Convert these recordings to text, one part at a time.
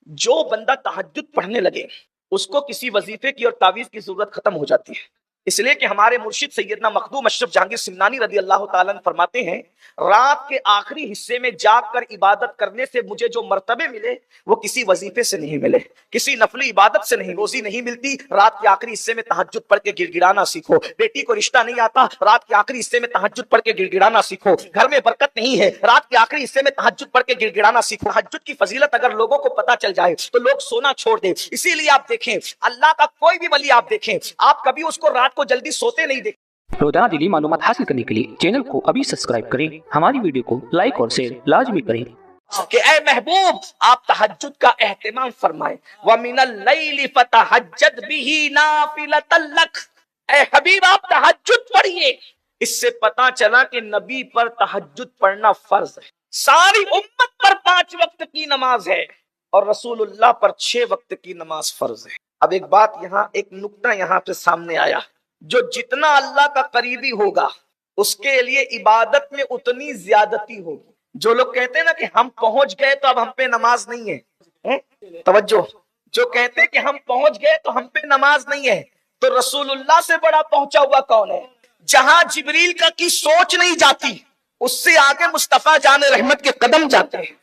جو بندہ تہجد پڑھنے لگے اس کو کسی وظیفے کی اور تعویذ کی ضرورت ختم ہو جاتی ہے، اس لیے کہ ہمارے مرشد سیدنا مخدوم اشرف جہانگیر سمنانی رضی اللہ تعالیٰ عنہ فرماتے ہیں رات کے آخری حصے میں جاگ کر عبادت کرنے سے مجھے جو مرتبے ملے وہ کسی وظیفے سے نہیں ملے، کسی نفلی عبادت سے نہیں۔ روزی نہیں ملتی، رات کے آخری حصے میں تہجد پڑھ کے گڑ گڑانا سیکھو۔ بیٹی کو رشتہ نہیں آتا، رات کے آخری حصے میں تہجد پڑھ کے گڑ گڑانا سیکھو۔ گھر میں برکت نہیں ہے، رات کے آخری حصے میں تہجد پڑھ کے گڑ گڑانا سیکھو۔ تہجد کی فضیلت اگر لوگوں کو پتہ چل جائے تو لوگ سونا چھوڑ دیں۔ اسی لیے آپ دیکھیں اللہ کا کوئی بھی ولی آپ دیکھیں، آپ کبھی اس کو رات کو جلدی سوتے نہیں دیکھیں۔ روزانہ دینی معلومات حاصل کرنے کے لیے چینل کو ابھی سبسکرائب کریں، ہماری ویڈیو کو لائک اور شیئر لازمی کریں کہ اے محبوب آپ تہجد کا اہتمام فرمائیں۔ وَمِنَ اللَّيْلِ فَتَہَجَّدْ بِهِ نَافِلَةً لَكَ، اے حبیب آپ تہجد پڑھیے۔ اس سے پتا چلا کہ نبی پر تہجد پڑھنا فرض ہے، ساری امت پر 5 وقت کی نماز ہے اور رسول اللہ پر 6 وقت کی نماز فرض ہے۔ اب ایک بات یہاں، ایک نکتہ یہاں پہ سامنے آیا، جو جتنا اللہ کا قریبی ہوگا اس کے لیے عبادت میں اتنی زیادتی ہوگی۔ جو لوگ کہتے ہیں نا کہ ہم پہنچ گئے تو اب ہم پہ نماز نہیں ہے، توجہ، جو کہتے ہیں کہ ہم پہنچ گئے تو ہم پہ نماز نہیں ہے، تو رسول اللہ سے بڑا پہنچا ہوا کون ہے؟ جہاں جبریل کا کی سوچ نہیں جاتی اس سے آگے مصطفیٰ جان رحمت کے قدم جاتے ہیں۔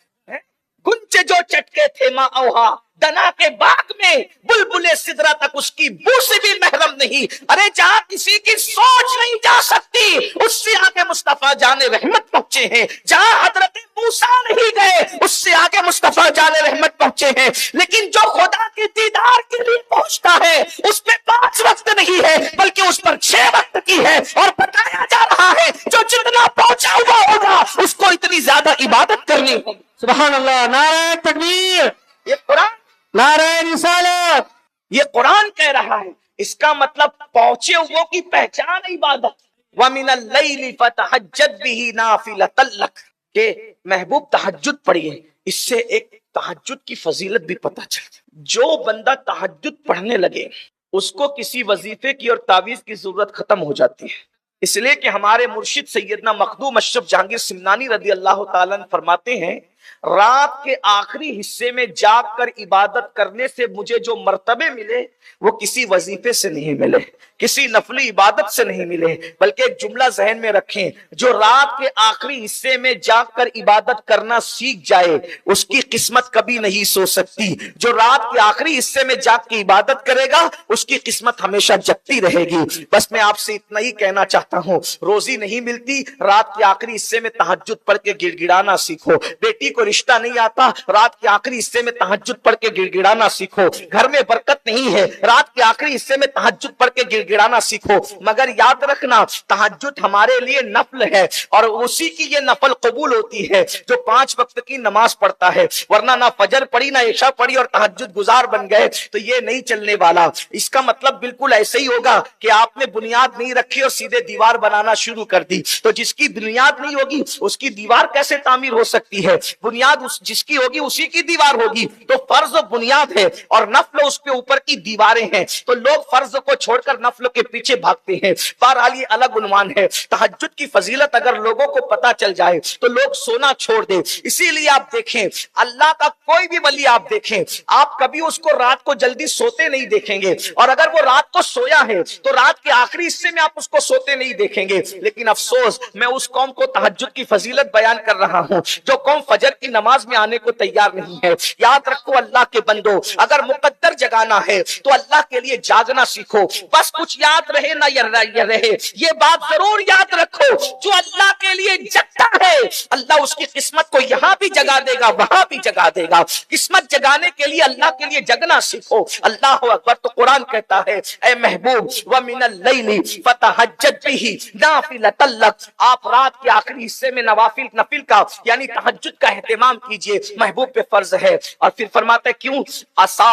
گنچے جو چٹکے تھے ماں اوہا، دنا کے باغ میں بلبلے سدرا تک اس کی بو سے بھی محرم نہیں۔ ارے جہاں کسی کی سوچ نہیں جا سکتی اس سے آگے مصطفیٰ جان رحمت پہنچے ہیں۔ جہاں حضرت موسیٰ نہیں گئے اس سے آگے مصطفیٰ جان رحمت پہنچے ہیں۔ لیکن جو خدا کی دیدار کے لیے پہنچتا ہے اس پہ 5 وقت نہیں ہے بلکہ اس پر 6 وقت کی ہے، اور بتایا جا رہا ہے جو جتنا پہنچا ہوا ہوگا اس کو اتنی زیادہ عبادت کرنی ہوگی۔ سبحان اللہ، نعرہ تکبیر، یہ قرآن، نعرہ رسالت، یہ قرآن کہہ رہا ہے۔ اس کا مطلب پہنچے ہوئے کی پہچان عبادت۔ وَمِنَ اللَّيْلِ فَتَہَجَّدْ بِهِ نَافِلَةً لَكَ، کہ محبوب تہجد پڑھیے۔ اس سے ایک تہجد کی فضیلت بھی پتہ چلتی۔ جو بندہ تہجد پڑھنے لگے اس کو کسی وظیفے کی اور تعویذ کی ضرورت ختم ہو جاتی ہے، اس لیے کہ ہمارے مرشد سیدنا مخدوم اشرف جہانگیر سمنانی رضی اللہ تعالیٰ عنہ فرماتے ہیں رات کے آخری حصے میں جاگ کر عبادت کرنے سے مجھے جو مرتبے ملے وہ کسی وظیفے سے نہیں ملے، کسی نفلی عبادت سے نہیں ملے، بلکہ ایک جملہ ذہن میں رکھیں، جو رات کے آخری حصے میں جاگ کر عبادت کرنا سیکھ جائے اس کی قسمت کبھی نہیں سو سکتی۔ جو رات کے آخری حصے میں جاگ کے عبادت کرے گا اس کی قسمت ہمیشہ جگتی رہے گی۔ بس میں آپ سے اتنا ہی کہنا چاہتا ہوں، روزی نہیں ملتی، رات کے آخری حصے میں تہجد پڑھ کے گڑ گڑانا سیکھو۔ بیٹی کو رشتہ نہیں آتا، رات کے آخری حصے میں تہجد پڑھ کے گڑ گڑانا سیکھو۔ گھر میں برکت نہیں ہے، رات کے آخری حصے میں تہجد پڑھ کے گڑ گڑانا سیکھو۔ مگر یاد رکھنا تہجد ہمارے لیے نفل ہے اور اسی کی یہ نفل قبول ہوتی ہے جو 5 وقت کی نماز پڑھتا ہے، ورنہ نہ فجر پڑھی نہ عشاء پڑھی اور تہجد گزار بن گئے تو یہ نہیں چلنے والا۔ اس کا مطلب بالکل ایسے ہی ہوگا کہ آپ نے بنیاد نہیں رکھی اور سیدھے دیوار بنانا شروع کر دی، تو جس کی بنیاد نہیں ہوگی اس کی دیوار کیسے تعمیر ہو سکتی ہے؟ بنیاد جس کی ہوگی اسی کی دیوار ہوگی۔ تو فرض و بنیاد ہے اور نفل اس کے اوپر کی دیواریں ہیں، تو لوگ فرض کو چھوڑ کر نفل کے پیچھے بھاگتے ہیں۔ بہرحال یہ الگ عنوان ہے۔ تہجد کی فضیلت اگر لوگوں کو پتا چل جائے تو لوگ سونا چھوڑ دیں۔ اسی لیے آپ دیکھیں اللہ کا کوئی بھی ولی آپ دیکھیں، آپ کبھی اس کو رات کو جلدی سوتے نہیں دیکھیں گے، اور اگر وہ رات کو سویا ہے تو رات کے آخری حصے میں آپ اس کو سوتے نہیں دیکھیں گے۔ لیکن افسوس، میں اس قوم کو تہجد کی فضیلت بیان کر رہا ہوں جو قوم فجر کی نماز میں آنے کو تیار نہیں ہے۔ یاد رکھو اللہ کے بندو، اگر مقدر جگانا ہے تو اللہ کے لیے جاگنا سیکھو۔ بس کچھ یاد رہے نہ یہ رہے، یہ بات ضرور یاد رکھو، جو اللہ کے لیے جگتا ہے اللہ اس کی قسمت کو یہاں بھی جگا دے گا وہاں بھی جگا دے گا۔ قسمت جگانے کے لیے اللہ کے لیے جگنا سیکھو۔ اللہ اکبر، تو قرآن کہتا ہے اے محبوب وَمِنَ اللَّيْلِ فَتَہَجَّدْ بِهِ نَافِلَةً لَكَ، آپ رات کے آخری حصے میں نفل کا یعنی تہجد کا اہتمام کیجئے، محبوب پہ فرض ہے۔ اور پھر فرماتے کیوں؟ عسا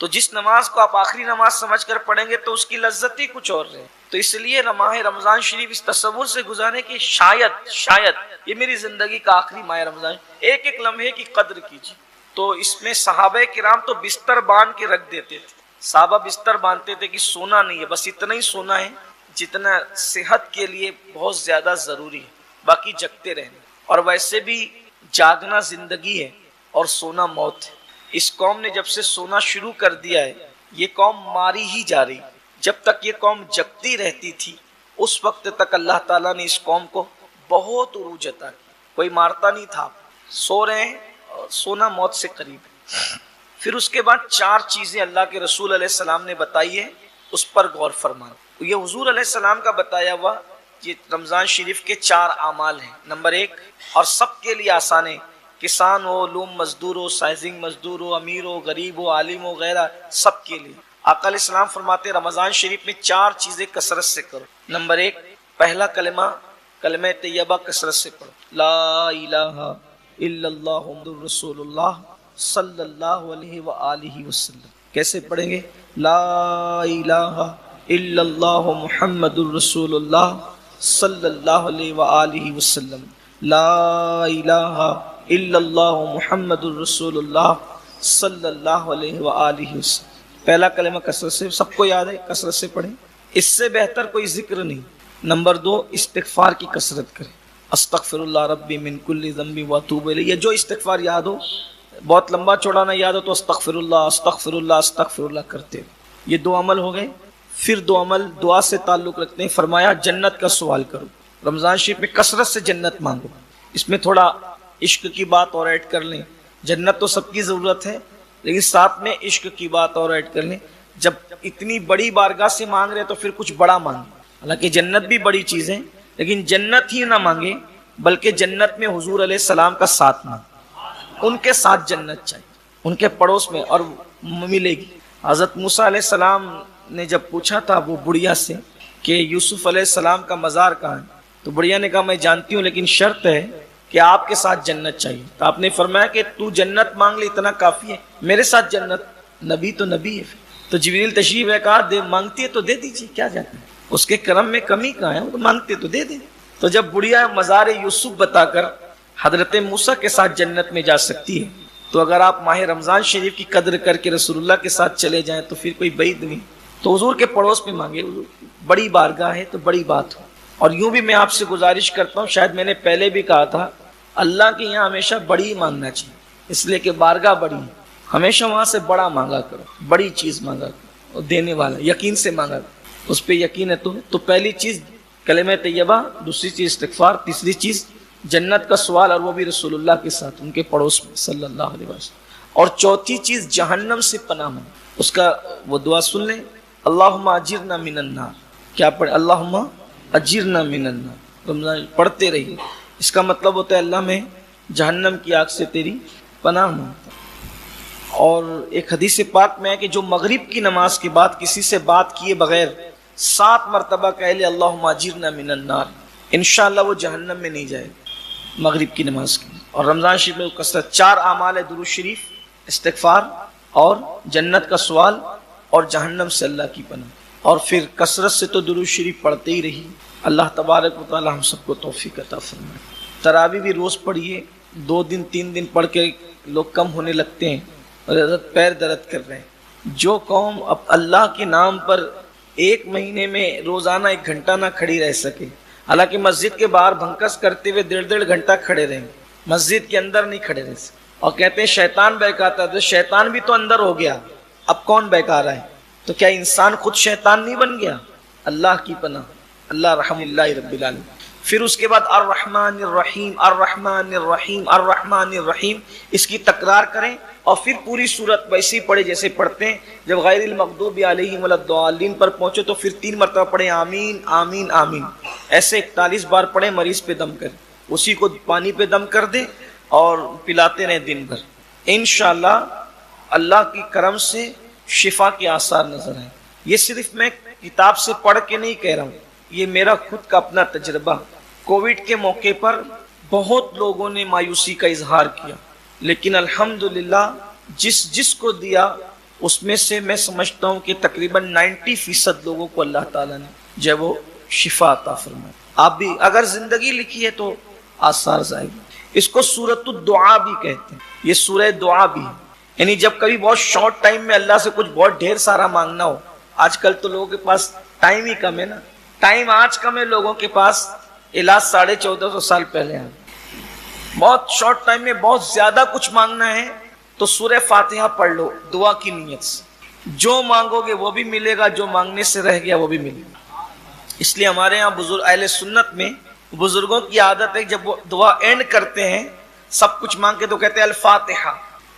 تو جس نماز کو آپ آخری نماز سمجھ کر پڑھیں گے تو اس کی لذت ہی کچھ اور ہے. تو اس لیے ماہ رمضان شریف اس تصور سے گزارے کہ شاید یہ میری زندگی کا آخری ماہ رمضان، ایک ایک لمحے کی قدر کیجیے. تو اس میں صحابہ کرام تو بستر باندھ کے رکھ دیتے تھے. صحابہ بستر باندھتے تھے کہ سونا نہیں ہے، بس اتنا ہی سونا ہے جتنا صحت کے لیے بہت زیادہ ضروری ہے، باقی جگتے رہنا. اور ویسے بھی جاگنا زندگی ہے اور سونا موت ہے. اس قوم نے جب سے سونا شروع کر دیا ہے یہ قوم ماری ہی جا رہی. جب تک یہ قوم جگتی رہتی تھی اس وقت تک اللہ تعالیٰ نے اس قوم کو بہت عروج عطا کی. کوئی مارتا نہیں تھا، سو رہے ہیں اور سونا موت سے قریب ہے. پھر اس کے بعد 4 چیزیں اللہ کے رسول علیہ السلام نے بتائی ہے، اس پر غور فرمائیں. یہ حضور علیہ السلام کا بتایا ہوا یہ رمضان شریف کے 4 اعمال ہیں. نمبر 1 اور سب کے لیے آسان ہے، کسان ہو، لوم مزدور ہو، سائزنگ مزدور ہو، امیر ہو، غریب ہو، عالم ہو، غیرہ، سب کے لیے. آقا علیہ السلام فرماتے رمضان شریف میں 4 چیزیں کثرت سے کرو. نمبر 1 پہلا کلمہ طیبہ کثرت سے پڑھو. لا الہ الا اللہ محمد رسول اللہ صلی اللہ علیہ وآلہ وسلم. کیسے پڑھیں گے؟ لا الہ الا اللہ محمد رسول اللہ صلی اللہ علیہ وآلہ وسلم. لا الہ الا اللہ محمد رسول اللہ صلی اللہ علیہ وآلہ وسلم. پہلا کلمہ کثرت سے، سب کو یاد ہے، کثرت سے پڑھیں. اس سے بہتر کوئی ذکر نہیں. نمبر 2 استغفار کی کثرت کریں. استغفر اللہ ربی من کل ذنب واتوب الیہ. یہ جو استغفار یاد ہو، بہت لمبا چوڑا نہ یاد ہو تو استغفر اللہ استغفر اللہ استغفر اللہ کرتے ہو. یہ 2 عمل ہو گئے. پھر 2 عمل دعا سے تعلق رکھتے ہیں. فرمایا جنت کا سوال کرو. رمضان شریف میں کثرت سے جنت مانگو. اس میں تھوڑا عشق کی بات اور ایڈ کر لیں. جنت تو سب کی ضرورت ہے لیکن ساتھ میں عشق کی بات اور ایڈ کر لیں. جب اتنی بڑی بارگاہ سے مانگ رہے تو پھر کچھ بڑا مانگیں. حالانکہ جنت بھی بڑی چیز ہے لیکن جنت ہی نہ مانگے بلکہ جنت میں حضور علیہ السلام کا ساتھ مانگے. ان کے ساتھ جنت چاہیے، ان کے پڑوس میں، اور ملے گی. حضرت موسیٰ علیہ السلام نے جب پوچھا تھا وہ بڑھیا سے کہ یوسف علیہ السلام کا مزار کہاں ہے، تو بڑھیا نے کہا میں جانتی ہوں لیکن شرط ہے کہ آپ کے ساتھ جنت چاہیے. تو آپ نے فرمایا کہ تو جنت مانگ لے اتنا کافی ہے، میرے ساتھ جنت. نبی تو نبی ہے. تو جبریل تشریف ہے، کہا دے مانگتی ہے تو دے دیجیے، کیا جاتا ہے، اس کے کرم میں کمی کہاں ہے، وہ مانگتے تو دے دیں. تو جب بڑھیا مزار یوسف بتا کر حضرت موسیٰ کے ساتھ جنت میں جا سکتی ہے تو اگر آپ ماہ رمضان شریف کی قدر کر کے رسول اللہ کے ساتھ چلے جائیں تو پھر کوئی بعید نہیں. تو حضور کے پڑوس میں مانگے. بڑی بارگاہ ہے تو بڑی بات ہو. اور یوں بھی میں آپ سے گزارش کرتا ہوں، شاید میں نے پہلے بھی کہا تھا، اللہ کے یہاں ہمیشہ بڑی مانگنا چاہیے، اس لیے کہ بارگاہ بڑی ہے. ہمیشہ وہاں سے بڑا مانگا کرو، بڑی چیز مانگا کرو، اور دینے والا یقین سے مانگا کرو، اس پہ یقین ہے. تو پہلی چیز کلمہ طیبہ، دوسری چیز استغفار، تیسری چیز جنت کا سوال، اور وہ بھی رسول اللہ کے ساتھ ان کے پڑوس میں صلی اللہ علیہ وسلم. اور چوتھی چیز جہنم سے پناہ مانگو. اس کا وہ دعا سن لیں، اللہم اجرنا من النار. کیا پڑھے؟ اللہم اجرنا من النار. رمضان پڑھتے رہیے. اس کا مطلب ہوتا ہے اللہ میں جہنم کی آگ سے تیری پناہ مانگتا. اور ایک حدیث پاک میں ہے کہ جو مغرب کی نماز کے بعد کسی سے بات کیے بغیر 7 مرتبہ کہہ لے اللہم اجرنا من النار، انشاءاللہ وہ جہنم میں نہیں جائے گا مغرب کی نماز کی. اور رمضان شریف میں کثرت 4 اعمال ہے، درود شریف، استغفار، اور جنت کا سوال، اور جہنم سے اللہ کی پناہ. اور پھر کثرت سے تو درود شریف پڑھتے ہی رہی. اللہ تبارک و تعالی ہم سب کو توفیق عطا فرمائے. تراویح بھی روز پڑھیے. 2 دن 3 دن پڑھ کے لوگ کم ہونے لگتے ہیں اور پیر درد کر رہے ہیں. جو قوم اب اللہ کے نام پر 1 مہینے میں روزانہ 1 گھنٹہ نہ کھڑی رہ سکے، حالانکہ مسجد کے باہر بھنکس کرتے ہوئے 1.5 گھنٹہ کھڑے رہیں، مسجد کے اندر نہیں کھڑے رہ سکے، اور کہتے ہیں شیطان بہکاتا ہے. تو شیطان بھی تو اندر ہو گیا، اب کون بہکا رہا ہے؟ تو کیا انسان خود شیطان نہیں بن گیا؟ اللہ کی پناہ، اللہ رحم اللہ رب العالمین. پھر اس کے بعد الرحمن الرحیم الرحمن الرحیم الرحمن الرحیم، اس کی تکرار کریں. اور پھر پوری سورت ویسی پڑھے جیسے پڑھتے ہیں. جب غیر المغضوب علیہم ولا الضالین پر پہنچے تو پھر 3 مرتبہ پڑھیں آمین آمین آمین. ایسے 41 بار پڑھیں. مریض پہ دم کریں، اسی کو پانی پہ دم کر دیں اور پلاتے رہیں دن بھر. انشاءاللہ اللہ کی کرم سے شفا کے آثار نظر آئیں. یہ صرف میں کتاب سے پڑھ کے نہیں کہہ رہا ہوں، یہ میرا خود کا اپنا تجربہ. کووڈ کے موقع پر بہت لوگوں نے مایوسی کا اظہار کیا، لیکن الحمدللہ جس کو دیا اس میں سے میں سمجھتا ہوں کہ تقریباً 90% لوگوں کو اللہ تعالیٰ نے جو وہ شفا عطا فرمائے. آپ بھی اگر زندگی لکھی ہے تو آثار ظاہر. اس کو سورۃ الدعا بھی کہتے ہیں. یہ سورہ دعا بھی ہے. یعنی جب کبھی بہت شارٹ ٹائم میں اللہ سے کچھ بہت ڈھیر سارا مانگنا ہو. آج کل تو لوگوں کے پاس ٹائم ہی کم ہے نا. ٹائم آج کم ہے لوگوں کے پاس. علاج 1450 سال پہلے ہے. بہت شارٹ ٹائم میں بہت زیادہ کچھ مانگنا ہے تو سورہ فاتحہ پڑھ لو دعا کی نیت سے. جو مانگو گے وہ بھی ملے گا, جو مانگنے سے رہ گیا وہ بھی ملے گا. اس لیے ہمارے یہاں بزرگ اہل سنت میں بزرگوں کی عادت ہے جب وہ دعا اینڈ کرتے ہیں سب کچھ مانگ کے تو کہتے ہیں الفاتحہ.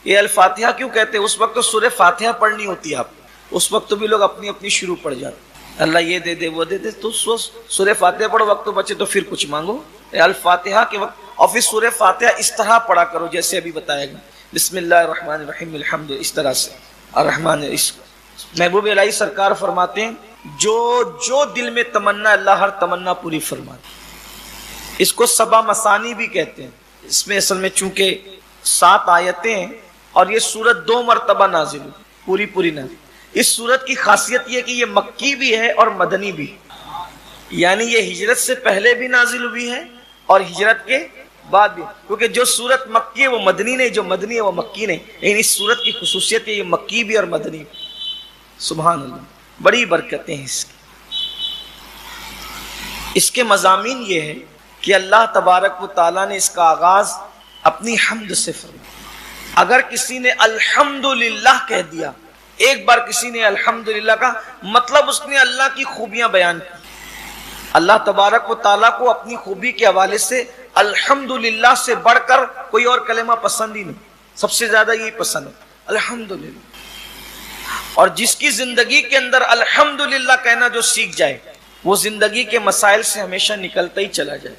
یہ الفاتحہ کیوں کہتے ہیں؟ اس وقت تو سورہ فاتحہ پڑھنی ہوتی ہے آپ کو. اس وقت تو بھی لوگ اپنی اپنی شروع پڑھ جاتے ہیں. اللہ یہ دے دے وہ دے دے تو سورہ فاتحہ پڑھو, وقت تو بچے تو پھر کچھ مانگو. الفاتحہ کے وقت اور پھر سورہ فاتحہ اس طرح پڑھا کرو جیسے ابھی بتایا گیا, بسم اللہ الرحمن الرحیم الحمد, اس طرح سے الرحمن. محبوب الہی سرکار فرماتے ہیں جو دل میں تمنا اللہ ہر تمنا پوری فرماتے. اس کو سبا مسانی بھی کہتے ہیں. اس میں اصل میں چونکہ 7 آیتیں ہیں اور یہ سورت 2 مرتبہ نازل ہوئی, پوری نازل. اس سورت کی خاصیت یہ کہ یہ مکی بھی ہے اور مدنی بھی, یعنی یہ ہجرت سے پہلے بھی نازل ہوئی ہے اور ہجرت کے بعد بھی. کیونکہ جو سورت مکی ہے وہ مدنی نہیں, جو مدنی ہے وہ مکی نہیں. لیکن اس سورت کی خصوصیت ہے یہ مکی بھی اور مدنی بھی. سبحان اللہ, بڑی برکتیں ہیں اس کی. اس کے مضامین یہ ہے کہ اللہ تبارک و تعالیٰ نے اس کا آغاز اپنی حمد سے فرمایا. اگر کسی نے الحمدللہ کہہ دیا, ایک بار کسی نے الحمدللہ کا مطلب اس نے اللہ کی خوبیاں بیان کی. اللہ تبارک و تعالیٰ کو اپنی خوبی کے حوالے سے الحمدللہ سے بڑھ کر کوئی اور کلمہ پسند ہی نہیں. سب سے زیادہ یہی پسند ہے الحمدللہ. اور جس کی زندگی کے اندر الحمدللہ کہنا جو سیکھ جائے وہ زندگی کے مسائل سے ہمیشہ نکلتا ہی چلا جائے.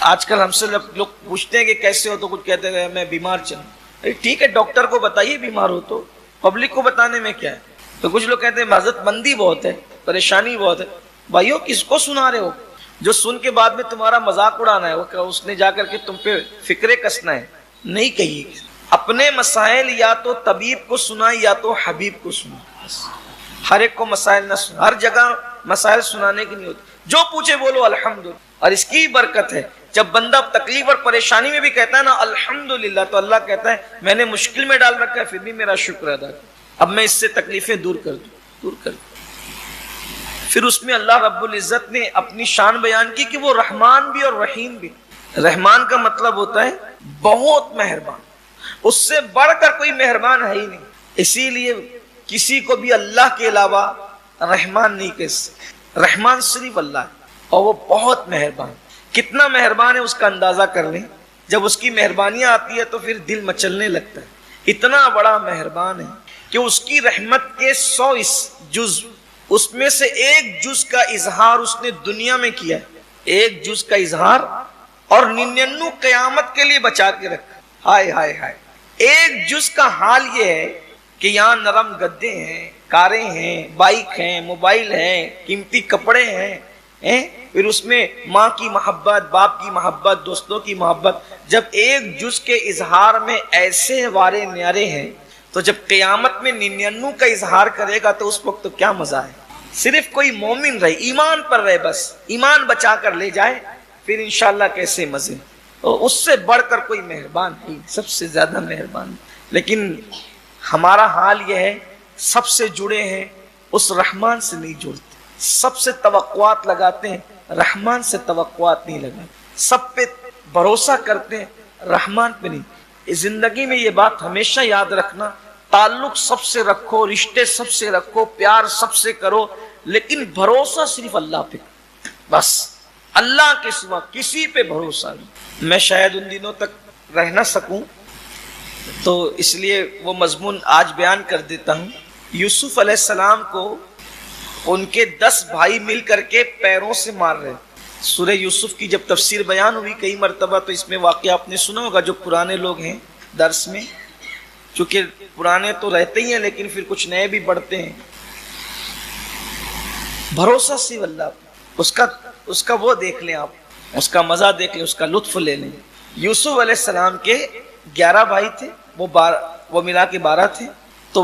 آج کل ہم سے لوگ پوچھتے ہیں کہ کیسے ہو تو کچھ کہتے ہیں میں بیمار چلوں. ٹھیک ہے, ڈاکٹر کو بتائیے بیمار ہو تو, پبلک کو بتانے میں کیا ہے. تو کچھ لوگ کہتے ہیں حضرت مندی بہت ہے, پریشانی بہت ہے. بھائیو کس کو سنا رہے ہو؟ جو سن کے بعد میں تمہارا مذاق اڑانا ہے, وہ اس نے جا کر کے تم پہ فکرے کسنا ہے, نہیں کہیے. اپنے مسائل یا تو طبیب کو سنائے یا تو حبیب کو سنائے. ہر ایک کو مسائل نہ سنا, ہر جگہ مسائل سنانے کی نہیں ہوتی. جو پوچھے بولو الحمدللہ. اور اس کی برکت ہے جب بندہ تکلیف اور پریشانی میں بھی کہتا ہے نا الحمدللہ, تو اللہ کہتا ہے میں نے مشکل میں ڈال رکھا ہے پھر بھی میرا شکر ادا کر, اب میں اس سے تکلیفیں دور کر دوں. پھر اس میں اللہ رب العزت نے اپنی شان بیان کی کہ وہ رحمان بھی اور رحیم بھی. رحمان کا مطلب ہوتا ہے بہت مہربان, اس سے بڑھ کر کوئی مہربان ہے ہی نہیں. اسی لیے کسی کو بھی اللہ کے علاوہ رحمان نہیں کہہ سکتے. رحمان صرف اللہ ہے اور وہ بہت مہربان. کتنا مہربان ہے اس کا اندازہ کر لیں. جب اس کی مہربانیاں آتی ہے تو پھر دل مچلنے لگتا ہے. اتنا بڑا مہربان ہے کہ اس کی رحمت کے 100 جز, اس میں سے ایک جز کا اظہار اس نے دنیا میں کیا ہے. ایک جز کا اظہار اور 99 قیامت کے لیے بچا کے رکھا. ہائے ہائے ہائے. ایک جز کا حال یہ ہے کہ یہاں نرم گدے ہیں, کاریں ہیں, بائک ہیں, موبائل ہیں, قیمتی کپڑے ہیں, پھر اس میں ماں کی محبت, باپ کی محبت, دوستوں کی محبت. جب ایک جز کے اظہار میں ایسے وارے نیارے ہیں تو جب قیامت میں 99 کا اظہار کرے گا تو اس وقت تو کیا مزہ ہے. صرف کوئی مومن رہے, ایمان پر رہے, بس ایمان بچا کر لے جائے, پھر انشاءاللہ کیسے مزے. تو اس سے بڑھ کر کوئی مہربان نہیں, سب سے زیادہ مہربان. لیکن ہمارا حال یہ ہے سب سے جڑے ہیں اس رحمان سے نہیں جڑتے. سب سے توقعات لگاتے ہیں, رحمان سے توقعات نہیں لگاتے. سب پہ بھروسہ کرتے ہیں, رحمان پہ نہیں. اس زندگی میں یہ بات ہمیشہ یاد رکھنا, تعلق سب سے رکھو, رشتے سب سے رکھو, پیار سب سے کرو, لیکن بھروسہ صرف اللہ پہ. بس اللہ کے سوا کسی پہ بھروسہ نہیں. میں شاید ان دنوں تک رہ نہ سکوں تو اس لیے وہ مضمون آج بیان کر دیتا ہوں. یوسف علیہ السلام کو ان کے 10 بھائی مل کر کے پیروں سے مار رہے. سورہ یوسف کی جب تفسیر بیان ہوئی کئی مرتبہ تو اس میں واقعہ آپ نے سنا ہوگا. جو پرانے لوگ ہیں درس میں, چونکہ پرانے تو رہتے ہی ہیں لیکن پھر کچھ نئے بھی بڑھتے ہیں. بھروسہ صرف اللہ پہ, اس کا وہ دیکھ لیں آپ, اس کا مزہ دیکھ لیں, اس کا لطف لے لیں. یوسف علیہ السلام کے 11 بھائی تھے, وہ ملا کے 12 تھے. تو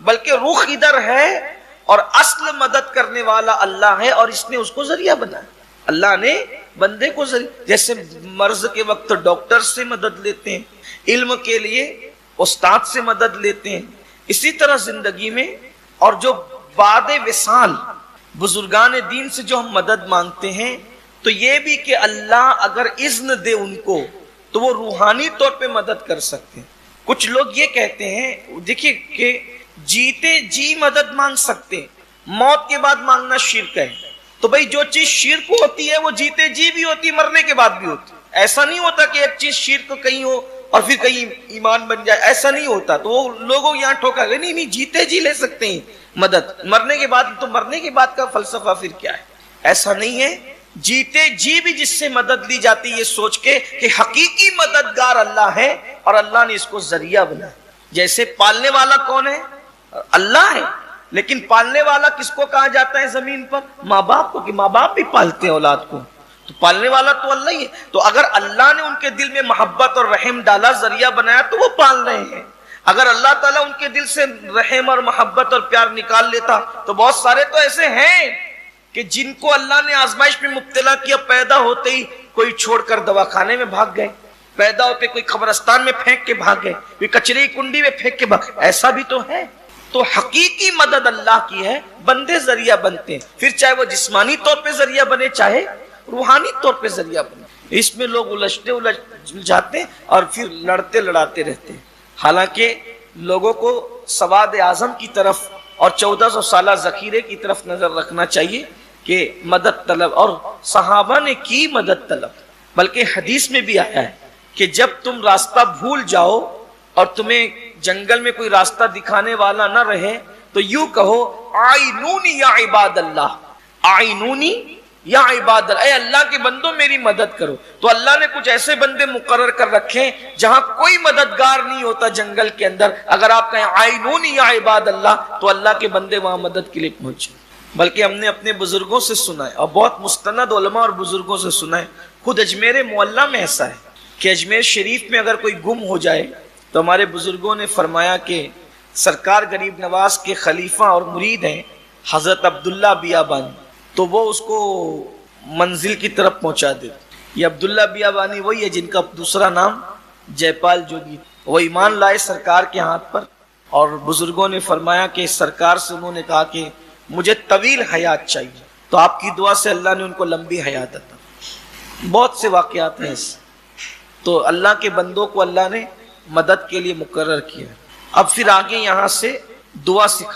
بلکہ رخ ادھر ہے اور اصل مدد کرنے والا اللہ ہے اور اس نے اس کو ذریعہ بنایا. اللہ نے بندے کو ذریعہ، جیسے مرض کے وقت ڈاکٹر سے مدد لیتے ہیں، علم کے لیے استاد سے مدد لیتے ہیں، اسی طرح زندگی میں اور جو بعد وصال بزرگان دین سے جو ہم مدد مانگتے ہیں تو یہ بھی کہ اللہ اگر اذن دے ان کو تو وہ روحانی طور پہ مدد کر سکتے ہیں. کچھ لوگ یہ کہتے ہیں دیکھیے کہ جیتے جی مدد مانگ سکتے ہیں، موت کے بعد مانگنا شرک ہے. تو بھئی جو چیز شرک ہوتی ہے وہ جیتے جی بھی ہوتی، مرنے کے بعد بھی ہوتی. ایسا نہیں ہوتا کہ ایک چیز شرک کہیں ہو اور پھر کہیں ایمان بن جائے، ایسا نہیں ہوتا. تو وہ لوگوں یہاں ٹھوکا گئے نہیں جیتے جی لے سکتے ہیں مدد، مرنے کے بعد تو مرنے کے بعد کا فلسفہ پھر کیا ہے؟ ایسا نہیں ہے. جیتے جی بھی جس سے مدد لی جاتی یہ سوچ کے کہ حقیقی مددگار اللہ ہے اور اللہ نے اس کو ذریعہ بنایا. جیسے پالنے والا کون ہے؟ اللہ ہے. لیکن پالنے والا کس کو کہا جاتا ہے زمین پر؟ ماں باپ کو، کہ ماں باپ بھی پالتے ہیں اولاد کو. تو پالنے والا تو اللہ ہی ہے. تو اگر اللہ نے ان کے دل میں محبت اور رحم ڈالا، ذریعہ بنایا، تو وہ پال رہے ہیں. اگر اللہ تعالیٰ ان کے دل سے رحم اور محبت اور پیار نکال لیتا تو بہت سارے تو ایسے ہیں کہ جن کو اللہ نے آزمائش میں مبتلا کیا، پیدا ہوتے ہی کوئی چھوڑ کر دواخانے میں بھاگ گئے، پیدا ہوتے کوئی قبرستان میں پھینک کے بھاگ گئے، کوئی کچرے کی کنڈی میں پھینک کے بھاگ. ایسا بھی تو ہے. تو حقیقی مدد اللہ کی ہے، بندے ذریعہ بنتے ہیں. پھر چاہے وہ جسمانی طور پہ ذریعہ بنے چاہے روحانی طور پہ ذریعہ بنے. اس میں لوگ الجھ جاتے ہیں اور پھر لڑتے لڑاتے رہتے ہیں. حالانکہ لوگوں کو سواد اعظم کی طرف اور 1400 سالہ ذخیرے کی طرف نظر رکھنا چاہیے کہ مدد طلب، اور صحابہ نے کی مدد طلب. بلکہ حدیث میں بھی آیا ہے کہ جب تم راستہ بھول جاؤ اور تمہیں جنگل میں کوئی راستہ دکھانے والا نہ رہے تو یوں کہو آئینونی یا عباد اللہ، آئینونی یا عباد اللہ، اے اللہ کے بندوں میری مدد کرو. تو اللہ نے کچھ ایسے بندے مقرر کر رکھے جہاں کوئی مددگار نہیں ہوتا جنگل کے اندر. اگر آپ کہیں آئینونی یا عباد اللہ تو اللہ کے بندے وہاں مدد کے لیے پہنچے. بلکہ ہم نے اپنے بزرگوں سے سنا ہے اور بہت مستند علماء اور بزرگوں سے سنا ہے. خود اجمیر معلیٰ میں ایسا ہے کہ اجمیر شریف میں اگر کوئی گم ہو جائے تو ہمارے بزرگوں نے فرمایا کہ سرکار غریب نواز کے خلیفہ اور مرید ہیں حضرت عبداللہ بیابانی، تو وہ اس کو منزل کی طرف پہنچا دیتے. یہ عبداللہ بیابانی وہی ہے جن کا دوسرا نام جے پال جوگی. وہ ایمان لائے سرکار کے ہاتھ پر اور بزرگوں نے فرمایا کہ سرکار سے انہوں نے کہا کہ مجھے طویل حیات چاہیے، تو آپ کی دعا سے اللہ نے ان کو لمبی حیات عطا. بہت سے واقعات ہیں اس. تو اللہ کے بندوں کو اللہ نے مدد کے لیے مقرر کیا. اب پھر آگے یہاں سے دعا سکھا